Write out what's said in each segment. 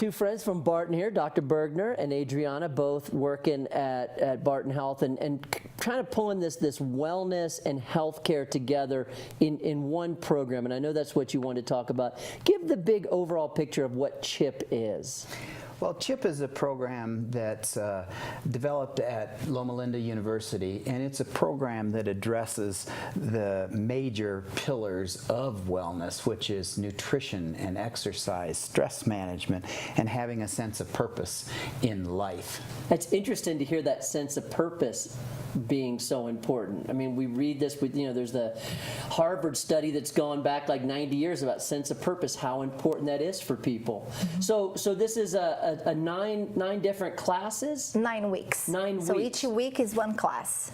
two friends from Barton here, Dr. Bergner and Adriana, both working at Barton Health and trying to pulling this wellness and healthcare together in one program. And I know that's what you want to talk about. Give the big overall picture of what CHIP is. Well, CHIP is a program that's developed at Loma Linda University, and it's a program that addresses the major pillars of wellness, which is nutrition and exercise, stress management, and having a sense of purpose in life. It's interesting to hear that sense of purpose being so important. I mean, we read this with, there's the Harvard study that's gone back like 90 years about sense of purpose, how important that is for people. So this is a nine different classes? 9 weeks. 9 weeks. So each week is one class.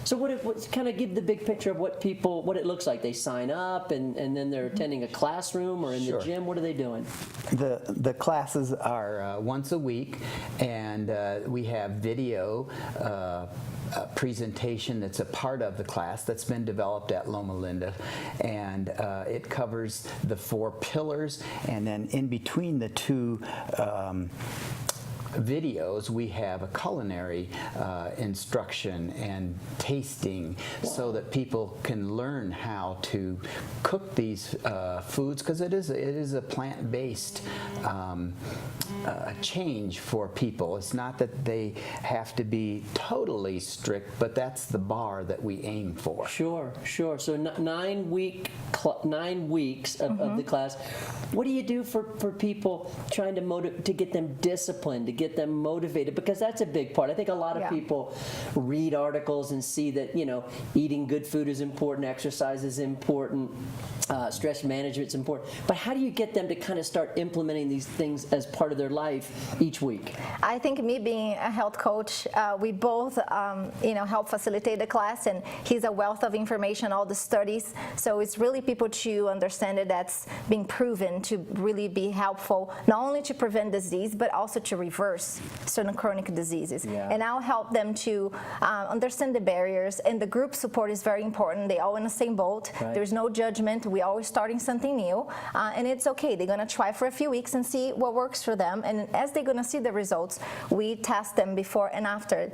So what kind of give the big picture of what it looks like? They sign up and then they're attending a classroom or in the gym. What are they doing? The classes are once a week, and we have video presentation that's a part of the class that's been developed at Loma Linda, and it covers the 4 pillars, and then in between the two videos we have a culinary instruction and tasting so that people can learn how to cook these foods, because it is a plant-based change for people. It's not that they have to be totally strict, but that's the bar that we aim for. Sure. So 9 weeks of the class. What do you do for people trying to get them disciplined, to get them motivated? Because that's a big part. I think a lot of people read articles and see that eating good food is important, exercise is important, stress management is important. But how do you get them to kind of start implementing these things as part of their life each week? I think me being a health coach, we both help facilitate the class, and he's a wealth of information, all the studies. So it's really people to understand that that's being proven to really be helpful, not only to prevent disease, but also to reverse certain chronic diseases. And I'll help them to understand the barriers, and the group support is very important. They all in the same boat. There's no judgment. We're always starting something new, and it's okay. They're going to try for a few weeks and see what works for them, and as they're going to see the results, we test them before and after.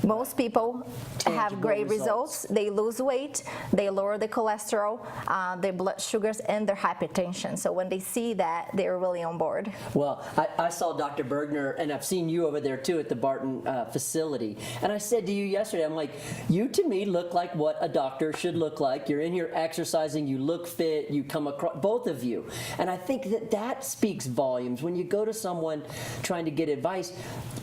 Most people have great results. They lose weight, they lower the cholesterol, their blood sugars, and their hypertension. So when they see that, they're really on board. Well, I saw Dr. Bergner, and I've seen you over there too at the Barton facility. And I said to you yesterday, I'm like, you to me look like what a doctor should look like. You're in here exercising, you look fit, you come across, both of you. And I think that speaks volumes. When you go to someone trying to get advice,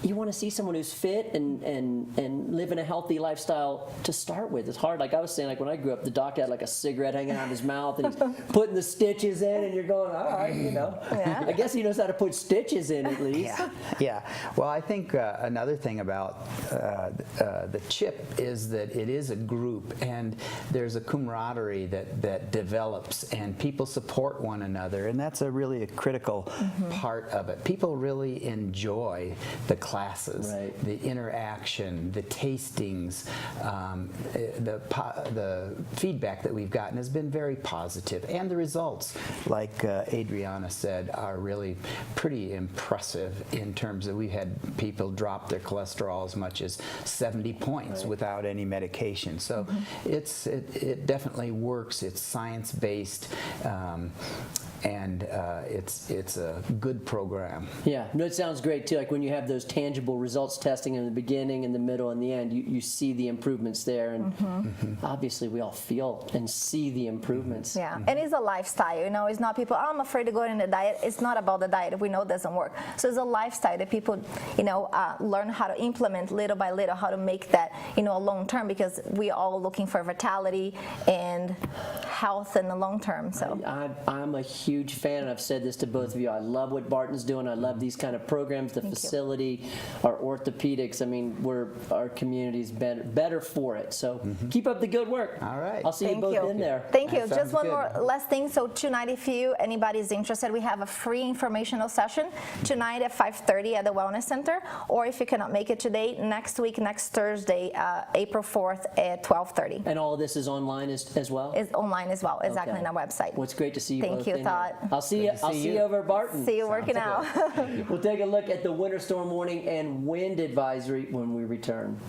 you want to see someone who's fit and living a healthy lifestyle to start with. It's hard. Like I was saying, like when I grew up, the doc had like a cigarette hanging out of his mouth, and he's putting the stitches in, and you're going, all right, I guess he knows how to put stitches in at least. Yeah. Well, I think another thing about the CHIP is that it is a group, and there's a camaraderie that develops, and people support one another, and that's really a critical part of it. People really enjoy the classes, the interaction, the tastings. The feedback that we've gotten has been very positive, and the results, like Adriana said, are really pretty impressive in terms of we've had people drop their cholesterol as much as 70 points without any medication. So it definitely works. It's science-based. And it's a good program. Yeah, no, it sounds great too. Like when you have those tangible results testing in the beginning, in the middle, and the end, you see the improvements there, and obviously we all feel and see the improvements. Yeah, and it's a lifestyle. It's not people, I'm afraid to go in the diet. It's not about the diet. We know it doesn't work. So it's a lifestyle that people, learn how to implement little by little, how to make that, a long term, because we're all looking for vitality and health in the long term. So I'm a huge fan, and I've said this to both of you. I love what Barton's doing. I love these kind of programs, the facility, our orthopedics. I mean, our community's better for it. So keep up the good work. All right. I'll see you both in there. Thank you. Just one more last thing. So tonight, if anybody's interested, we have a free informational session tonight at 5:30 at the Wellness Center, or if you cannot make it today, next week, next Thursday, April 4th at 12:30. And all of this is online as well? It's online as well, exactly, on our website. Well, it's great to see you both. Thank you, Todd. lot. I'll see you. I'll see you over at Barton. See you working out. We'll take a look at the winter storm warning and wind advisory when we return.